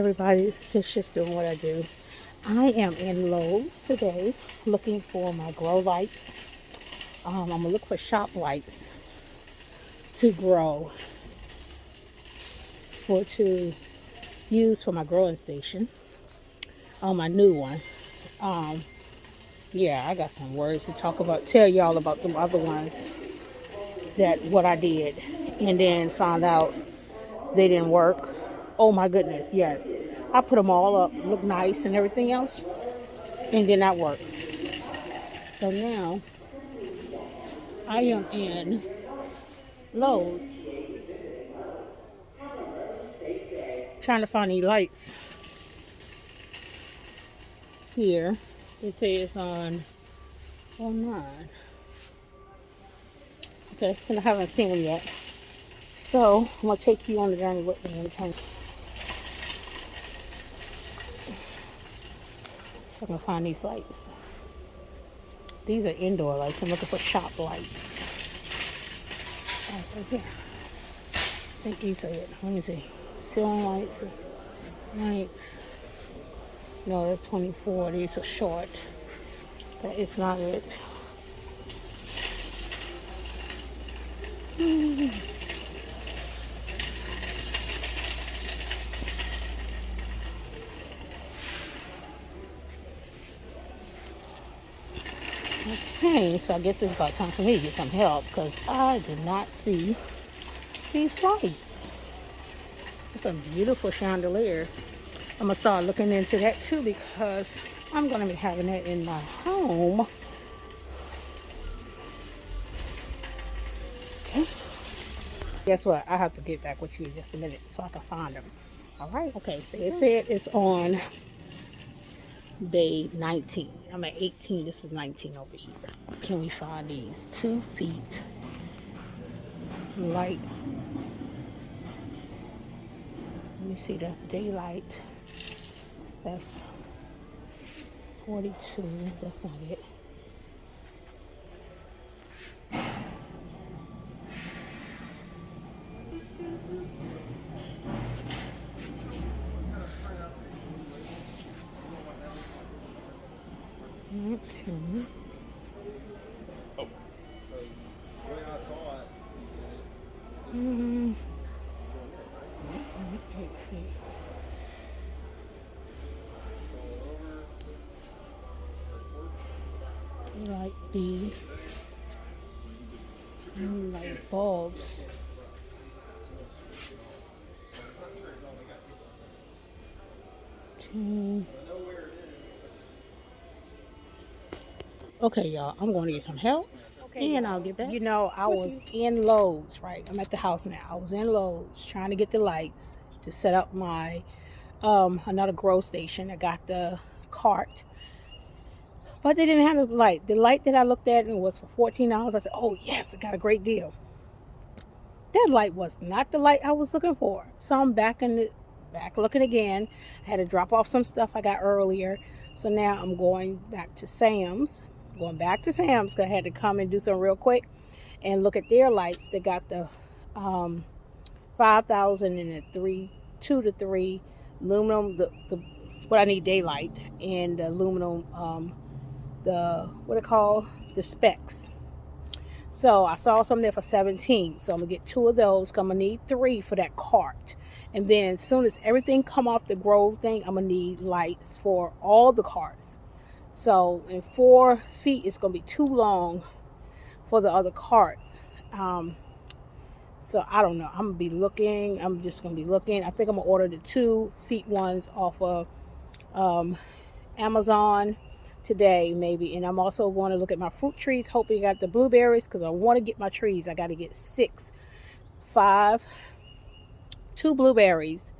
everybody, it's Fish just doing what I do. I am in Lowe's today looking for my grow lights. I'm gonna look for shop lights to grow to use for my growing station. My new one. Um, yeah, I got some words to tell y'all about the other ones that what I did, and then found out they didn't work. Oh my goodness, yes. I put them all up, look nice and everything else, and did not work. So now I am in Lowe's trying to find these lights here. It says on online. Okay, and I haven't seen them yet. So I'm gonna take you on the journey with me and kind of I'm gonna find these lights. These are indoor lights. I'm looking for shop lights. Right there. I think these are it. Let me see. Ceiling lights. Lights. No, they're 24. These are short. That is not it. Okay, so I guess it's about time for me to get some help because I did not see these lights. Some beautiful chandeliers. I'm gonna start looking into that too because I'm gonna be having that in my home. Okay. Guess what? I have to get back with you in just a minute so I can find them. All right. Okay. So it said it's on day 19. I'm at 18. This is 19 over here. Can we find these 2 feet light? Let me see. That's daylight. That's 42. That's not it. Okay. Mm-hmm. Like these light bulbs. Okay, y'all, I'm going to get some help. Okay, and I'll get back. You know, I was in Lowe's, right? I'm at the house now. I was in Lowe's trying to get the lights to set up my another grow station. I got the cart, but they didn't have the light. The light that I looked at was for $14. I said, "Oh yes, I got a great deal." That light was not the light I was looking for. So I'm back looking again. I had to drop off some stuff I got earlier. So now I'm going back to Sam's. Because I had to come and do something real quick and look at their lights. They got the 5,000 and the 2 to 3 aluminum, the what I need daylight, and the aluminum, the specs. So I saw some there for 17. So I'm gonna get 2 of those. I'm gonna need 3 for that cart. And then as soon as everything come off the grow thing, I'm gonna need lights for all the carts. So in 4 feet, it's gonna be too long for the other carts. So I don't know. I'm just gonna be looking. I think I'm gonna order the 2 feet ones off of Amazon today maybe, and I'm also going to look at my fruit trees, hoping I got the blueberries because I want to get my trees. I got to get 2 blueberries,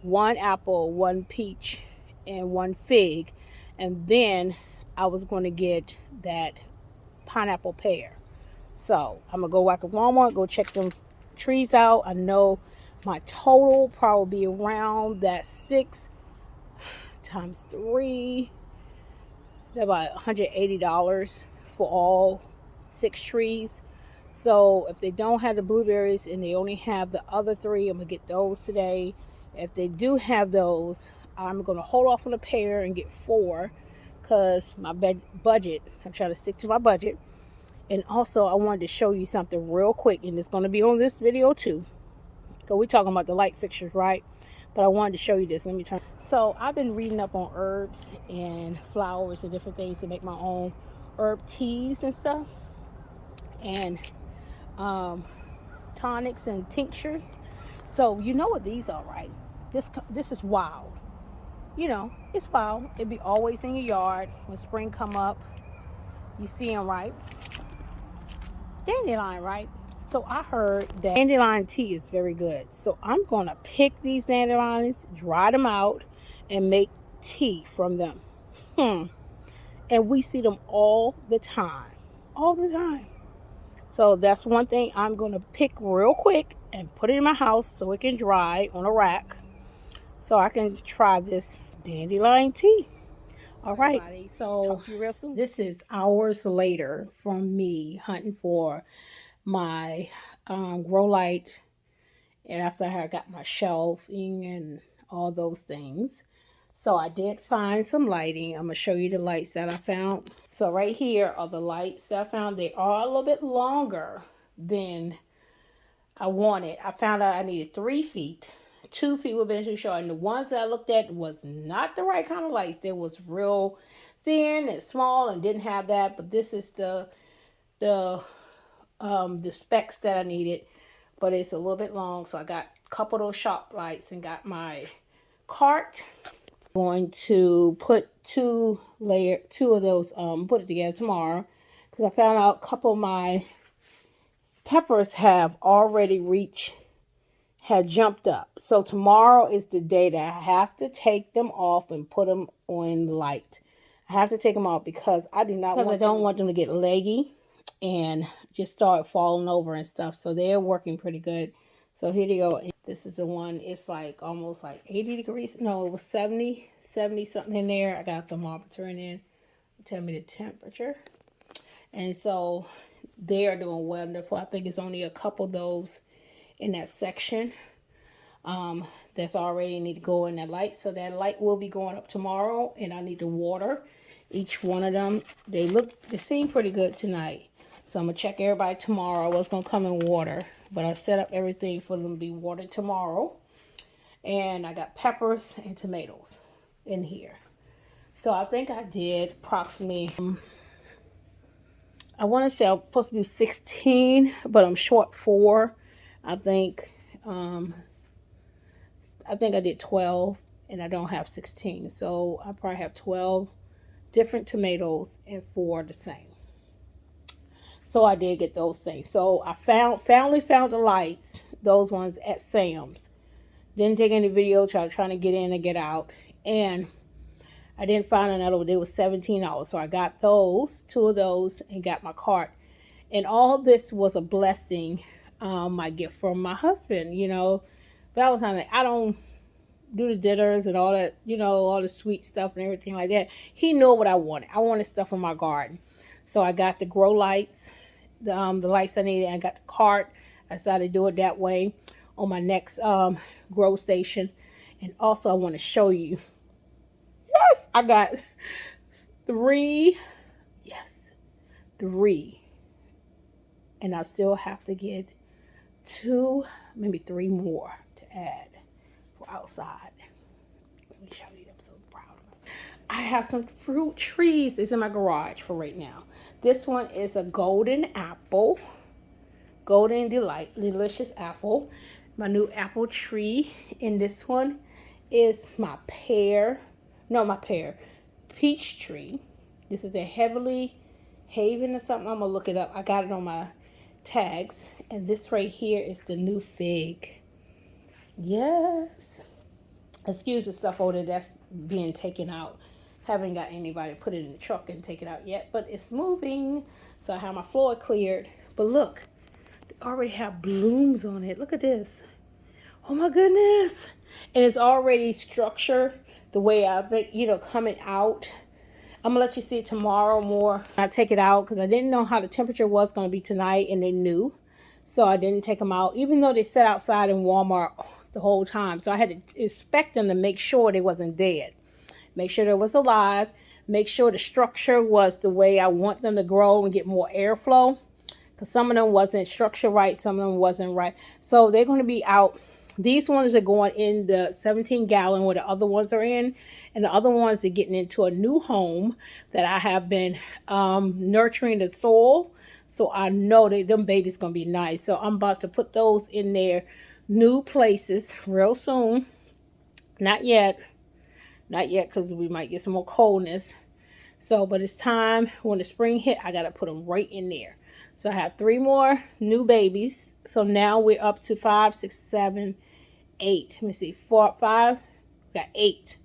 1 apple, 1 peach, and 1 fig, and then I was going to get that pineapple pear. So I'm gonna go back to Walmart, go check them trees out. I know my total probably be around that 6 times 3, about $180 for all 6 trees. So if they don't have the blueberries and they only have the other 3, I'm gonna get those today. If they do have those, I'm going to hold off on a pair and get 4 because my budget, I'm trying to stick to my budget. And also, I wanted to show you something real quick, and it's going to be on this video too, because we're talking about the light fixtures, right? But I wanted to show you this. Let me turn. So I've been reading up on herbs and flowers and different things to make my own herb teas and stuff, and tonics and tinctures. So you know what these are, right? This is wild. You know, it's wild. It'd be always in your yard when spring come up. You see them, right? Dandelion, right? So I heard that dandelion tea is very good. So I'm going to pick these dandelions, dry them out, and make tea from them. And we see them all the time. All the time. So that's one thing I'm going to pick real quick and put it in my house so it can dry on a rack. So I can try this dandelion tea. All right. Everybody, so talk to you real soon. This is hours later from me hunting for my grow light, and after I got my shelving and all those things. So I did find some lighting. I'm going to show you the lights that I found. So right here are the lights that I found. They are a little bit longer than I wanted. I found out I needed 3 feet. 2 feet would have been too short. And the ones that I looked at was not the right kind of lights. It was real thin and small and didn't have that. But this is the specs that I needed. But it's a little bit long. So I got a couple of those shop lights and got my cart. Going to put two of those put it together tomorrow, because I found out a couple of my peppers have already had jumped up. So tomorrow is the day that I have to take them off and put them on light. I have to take them off because I don't want them to get leggy and just start falling over and stuff. So they're working pretty good. So here they go. This is the one. It's like almost like 80 degrees. No, it was 70 something in there. I got a thermometer in there to tell me the temperature. And so they are doing wonderful. I think it's only a couple of those in that section that's already need to go in that light. So that light will be going up tomorrow, and I need to water each one of them. They seem pretty good tonight. So I'm going to check everybody tomorrow what's going to come in water. But I set up everything for them to be watered tomorrow. And I got peppers and tomatoes in here. So I think I did approximately, I want to say I'm supposed to do 16, but I'm short 4. I think I did 12, and I don't have 16. So I probably have 12 different tomatoes and 4 the same. So I did get those things. So I finally found the lights, those ones at Sam's. Didn't take any video, trying to get in and get out. And I didn't find another one. They was $17. So I got those, 2 of those, and got my cart. And all this was a blessing, my gift from my husband. You know, Valentine's Day, I don't do the dinners and all that, you know, all the sweet stuff and everything like that. He knew what I wanted. I wanted stuff in my garden. So I got the grow lights, the lights I needed. I got the cart. I decided to do it that way on my next grow station. And also I want to show you. Yes, I got 3. Yes, 3. And I still have to get 2, maybe 3 more to add for outside. Let me show you. I'm so proud of myself. I have some fruit trees. It's in my garage for right now. This one is a golden apple. Golden delicious apple. My new apple tree. And this one is my peach tree. This is a Heavenly Haven or something. I'm going to look it up. I got it on my tags. And this right here is the new fig. Yes. Excuse the stuff over there that's being taken out. Haven't got anybody put it in the truck and take it out yet, but it's moving. So I have my floor cleared. But look, they already have blooms on it. Look at this. Oh my goodness. And it's already structured the way I think, you know, coming out. I'm going to let you see it tomorrow more. I take it out because I didn't know how the temperature was going to be tonight, and they knew. So I didn't take them out. Even though they sat outside in Walmart the whole time. So I had to inspect them to make sure they wasn't dead. Make sure they was alive. Make sure the structure was the way I want them to grow and get more airflow. Because some of them wasn't structured right. Some of them wasn't right. So they're going to be out. These ones are going in the 17-gallon where the other ones are in. And the other ones are getting into a new home that I have been nurturing the soil. So I know that them babies going to be nice. So I'm about to put those in their new places real soon. Not yet. Not yet, because we might get some more coldness. So, but it's time. When the spring hit, I got to put them right in there. So I have 3 more new babies. So now we're up to 5, 6, 7, 8. Let me see. 4, 5. We got 8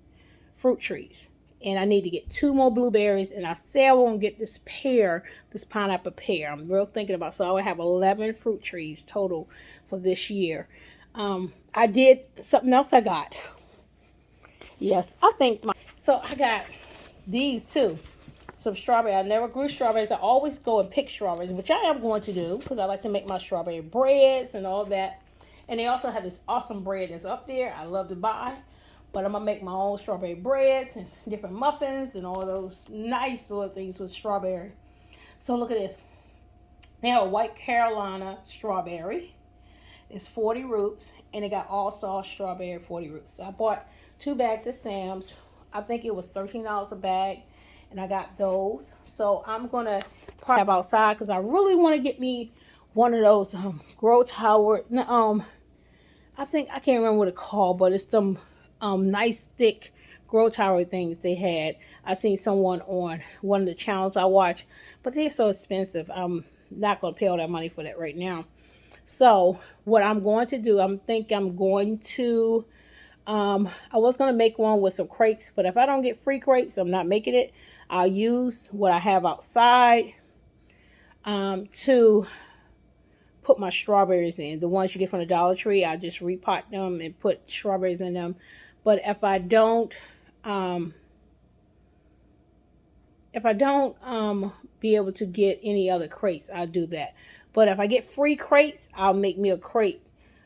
fruit trees. And I need to get 2 more blueberries. And I say I won't get this pineapple pear. I'm real thinking about. So I will have 11 fruit trees total for this year. I did something else I got. Yes, I think so I got these too. Some strawberry. I never grew strawberries. I always go and pick strawberries, which I am going to do because I like to make my strawberry breads and all that. And they also have this awesome bread that's up there. I love to buy. But I'm going to make my own strawberry breads and different muffins and all those nice little things with strawberry. So look at this. They have a white Carolina strawberry. It's 40 roots. And it got all sauce strawberry 40 roots. So I bought 2 bags at Sam's. I think it was $13 a bag. And I got those. So I'm going to have outside because I really want to get me one of those grow tower. I think, I can't remember what it's called, but it's some nice thick grow tower things they had. I seen someone on one of the channels I watch, but they're so expensive. I'm not going to pay all that money for that right now. So what I'm going to do, I was going to make one with some crates, but if I don't get free crates, I'm not making it. I'll use what I have outside to put my strawberries in. The ones you get from the Dollar Tree, I just repot them and put strawberries in them. But if I don't be able to get any other crates, I'll do that. But if I get free crates, I'll make me a crate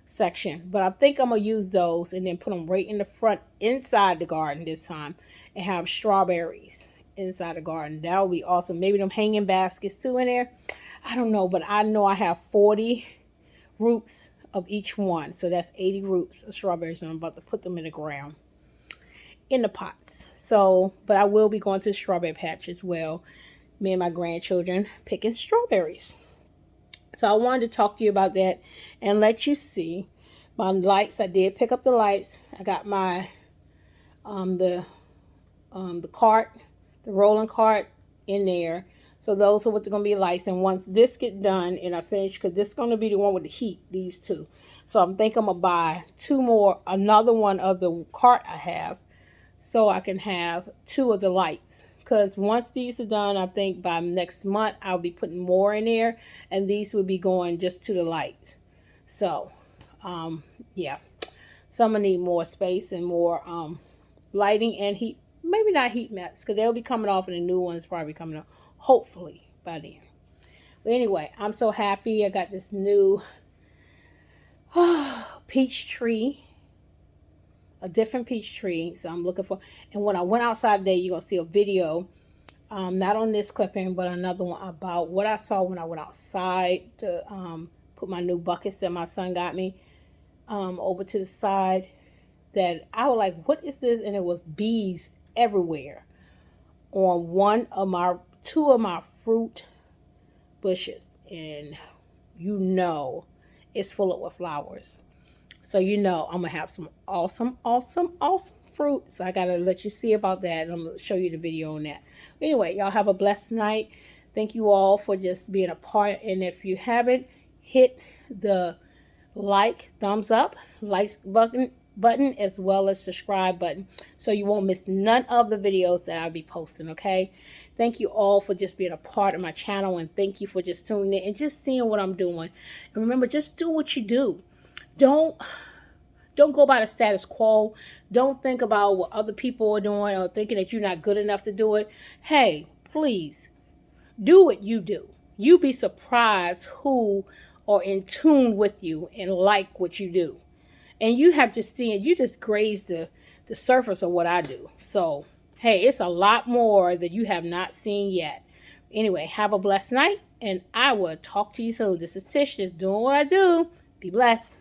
section. But I think I'm going to use those and then put them right in the front inside the garden this time and have strawberries inside the garden. That would be awesome. Maybe them hanging baskets too in there. I don't know, but I know I have 40 roots of each one. So that's 80 roots of strawberries, and I'm about to put them in the ground in the pots. So, but I will be going to the strawberry patch as well. Me and my grandchildren picking strawberries. So I wanted to talk to you about that and let you see my lights. I did pick up the lights. I got my the cart, the rolling cart in there. So those are what they're going to be lights. And once this get done and I finish, because this is going to be the one with the heat, these 2. So I'm thinking I'm going to buy 2 more, another one of the cart I have, so I can have 2 of the lights. Because once these are done, I think by next month, I'll be putting more in there. And these will be going just to the lights. So, yeah. So I'm going to need more space and more lighting and heat. Maybe not heat mats, because they'll be coming off and the new ones probably coming up. Hopefully by then. But anyway, I'm so happy. I got this new peach tree. A different peach tree. So I'm looking for. And when I went outside today, you're going to see a video. Not on this clipping, but another one about what I saw when I went outside to put my new buckets that my son got me over to the side. That I was like, what is this? And it was bees everywhere on 2 of my fruit bushes. And it's full of flowers. So I'm going to have some awesome fruit. So I got to let you see about that. And I'm going to show you the video on that. Anyway, y'all have a blessed night. Thank you all for just being a part. And if you haven't, hit the thumbs up, likes button as well as subscribe button, so you won't miss none of the videos that I'll be posting. Okay, thank you all for just being a part of my channel, and thank you for just tuning in and just seeing what I'm doing. And remember, just do what you do. Don't go by the status quo. Don't think about what other people are doing or thinking that you're not good enough to do it. Hey, please do what you do. You'd be surprised who are in tune with you and like what you do. And you have just seen, you just grazed the surface of what I do. So, hey, it's a lot more that you have not seen yet. Anyway, have a blessed night, and I will talk to you soon. This is Tish, just doing what I do. Be blessed.